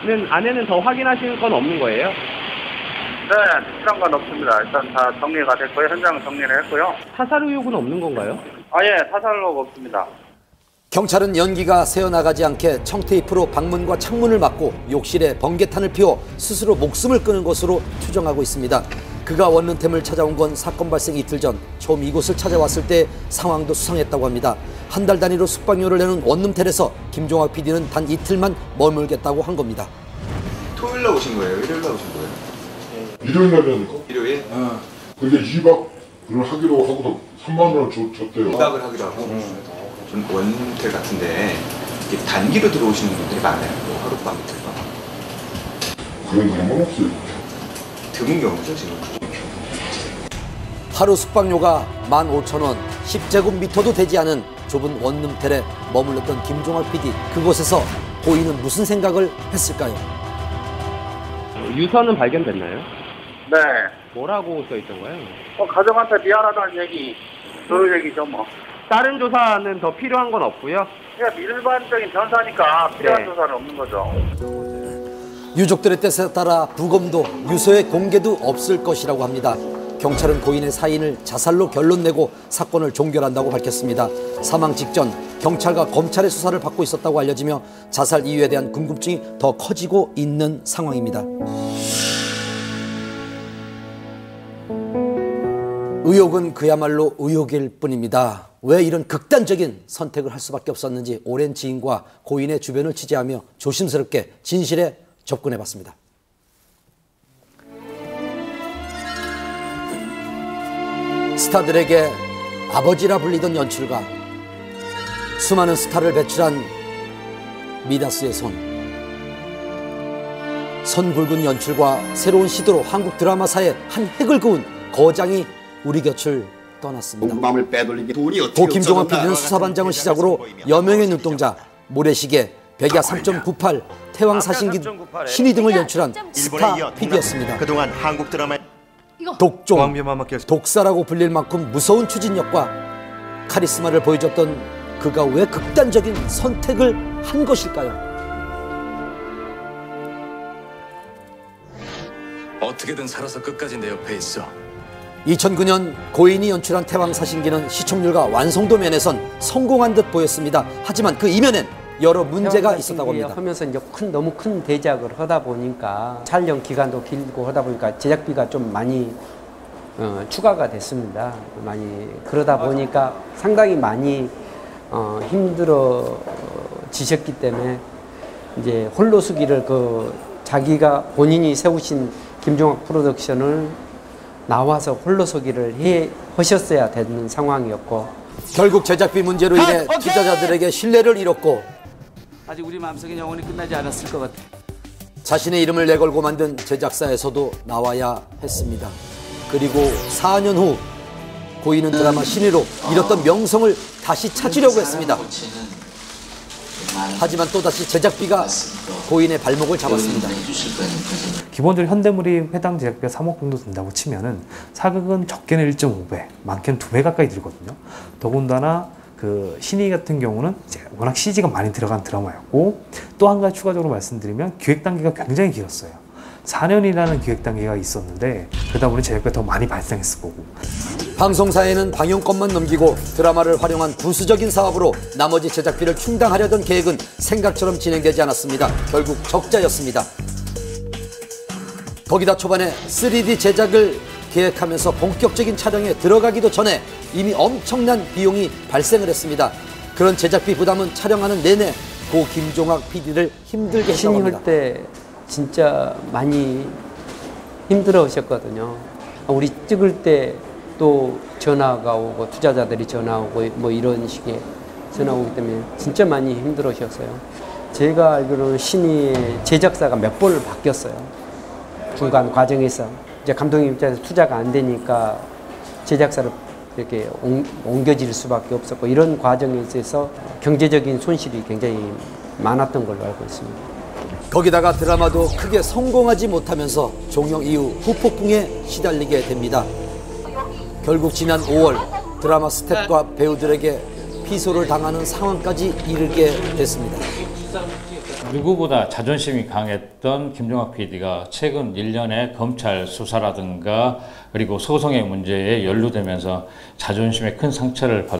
안에는 더 확인하실 건 없는 거예요? 네, 특별한 건 없습니다. 일단 다 정리가 됐고요. 현장은 정리를 했고요. 타살 의혹은 없는 건가요? 예, 타살 의혹 없습니다. 경찰은 연기가 새어나가지 않게 청테이프로 방문과 창문을 막고 욕실에 번개탄을 피워 스스로 목숨을 끊은 것으로 추정하고 있습니다. 그가 원룸템을 찾아온 건 사건 발생 이틀 전 처음 이곳을 찾아왔을 때 상황도 수상했다고 합니다. 한 달 단위로 숙박료를 내는 원룸텔에서 김종학 PD는 단 이틀만 머물겠다고 한 겁니다. 토요일 날 오신 거예요? 일요일 날 오신 거예요? 일요일 날이라니까? 일요일? 근데 2박을 하기로 하고도 3만 원을 줬대요. 2박을 하기로 하고 좀 원룸텔 같은데 이게 단기로 들어오시는 분들이 많아요. 뭐 하룻밤 이틀밤. 그런 경우는 없어요. 드문 경우죠 지금. 하루 숙박료가 15,000원, 10제곱미터도 되지 않은 좁은 원룸텔에 머물렀던 김종학 PD. 그곳에서 고인은 무슨 생각을 했을까요? 유서는 발견됐나요? 네. 뭐라고 써있던가요? 가족한테 미안하다는 얘기, 그 얘기죠 뭐. 다른 조사는 더 필요한 건 없고요? 그냥 일반적인 변사니까 필요한 네. 조사는 없는 거죠. 유족들의 뜻에 따라 부검도 유서의 공개도 없을 것이라고 합니다. 경찰은 고인의 사인을 자살로 결론 내고 사건을 종결한다고 밝혔습니다. 사망 직전 경찰과 검찰의 수사를 받고 있었다고 알려지며 자살 이유에 대한 궁금증이 더 커지고 있는 상황입니다. 의혹은 그야말로 의혹일 뿐입니다. 왜 이런 극단적인 선택을 할 수밖에 없었는지 오랜 지인과 고인의 주변을 취재하며 조심스럽게 진실에 접근해봤습니다. 스타들에게 아버지라 불리던 연출가, 수많은 스타를 배출한 미다스의 손 굵은 연출과 새로운 시도로 한국 드라마사의 한 획을 그은 거장이 우리 곁을 떠났습니다. 고 김종학 PD는 수사반장을 시작으로 여명의 눈동자, 모래시계, 백야 3.98, 태왕사신기, 신이 등을 연출한 스타 PD였습니다. 그동안 한국 드라마의 독종, 독사라고 불릴 만큼 무서운 추진력과 카리스마를 보여줬던 그가 왜 극단적인 선택을 한 것일까요? 어떻게든 살아서 끝까지 내 옆에 있어. 2009년 고인이 연출한 태왕사신기는 시청률과 완성도 면에선 성공한 듯 보였습니다. 하지만 그 이면엔 여러 문제가 있었다고 합니다. 하면서 이제 너무 큰 대작을 하다 보니까 촬영 기간도 길고 하다 보니까 제작비가 좀 많이 추가가 됐습니다. 많이 그러다 보니까 상당히 많이 힘들어지셨기 때문에 이제 홀로서기를 자기가 본인이 세우신 김종학 프로덕션을 나와서 홀로서기를 하셨어야 되는 상황이었고, 결국 제작비 문제로 인해 투자자들에게 신뢰를 잃었고 아직 우리 마음속에 영원히 끝나지 않았을 것 같아. 자신의 이름을 내걸고 만든 제작사에서도 나와야 했습니다. 그리고 4년 후 고인은 드라마 신의로 잃었던 명성을 다시 찾으려고 했습니다. 하지만 또다시 제작비가 고인의 발목을 잡았습니다. 기본적으로 현대물이 해당 제작비가 3억 정도 든다고 치면은 사극은 적게는 1.5배, 많게는 2배 가까이 들거든요. 더군다나 그 신의 같은 경우는 이제 워낙 CG가 많이 들어간 드라마였고, 또 한 가지 추가적으로 말씀드리면 기획 단계가 굉장히 길었어요. 4년이라는 기획 단계가 있었는데 그러다 보니 제작비가 더 많이 발생했을 거고. 방송사에는 방영권만 넘기고 드라마를 활용한 부수적인 사업으로 나머지 제작비를 충당하려던 계획은 생각처럼 진행되지 않았습니다. 결국 적자였습니다. 거기다 초반에 3D 제작을 계획하면서 본격적인 촬영에 들어가기도 전에 이미 엄청난 비용이 발생을 했습니다. 그런 제작비 부담은 촬영하는 내내 고 김종학 PD를 힘들게 했다고 합니다. 신이 할 때 진짜 많이 힘들어 하셨거든요. 우리 찍을 때 또 전화가 오고 투자자들이 전화 오고 뭐 이런 식의 전화 오기 때문에 진짜 많이 힘들어 하셨어요. 제가 알기로는 신이 제작사가 몇 번을 바뀌었어요. 중간 과정에서 이제 감독님 입장에서 투자가 안 되니까 제작사를 이렇게 옮겨질 수밖에 없었고, 이런 과정에 있어서 경제적인 손실이 굉장히 많았던 걸로 알고 있습니다. 거기다가 드라마도 크게 성공하지 못하면서 종영 이후 후폭풍에 시달리게 됩니다. 결국 지난 5월 드라마 스태프과 배우들에게 피소를 당하는 상황까지 이르게 됐습니다. 누구보다 자존심이 강했던 김종학 PD가 최근 1년의 검찰 수사라든가 그리고 소송의 문제에 연루되면서 자존심에 큰 상처를 받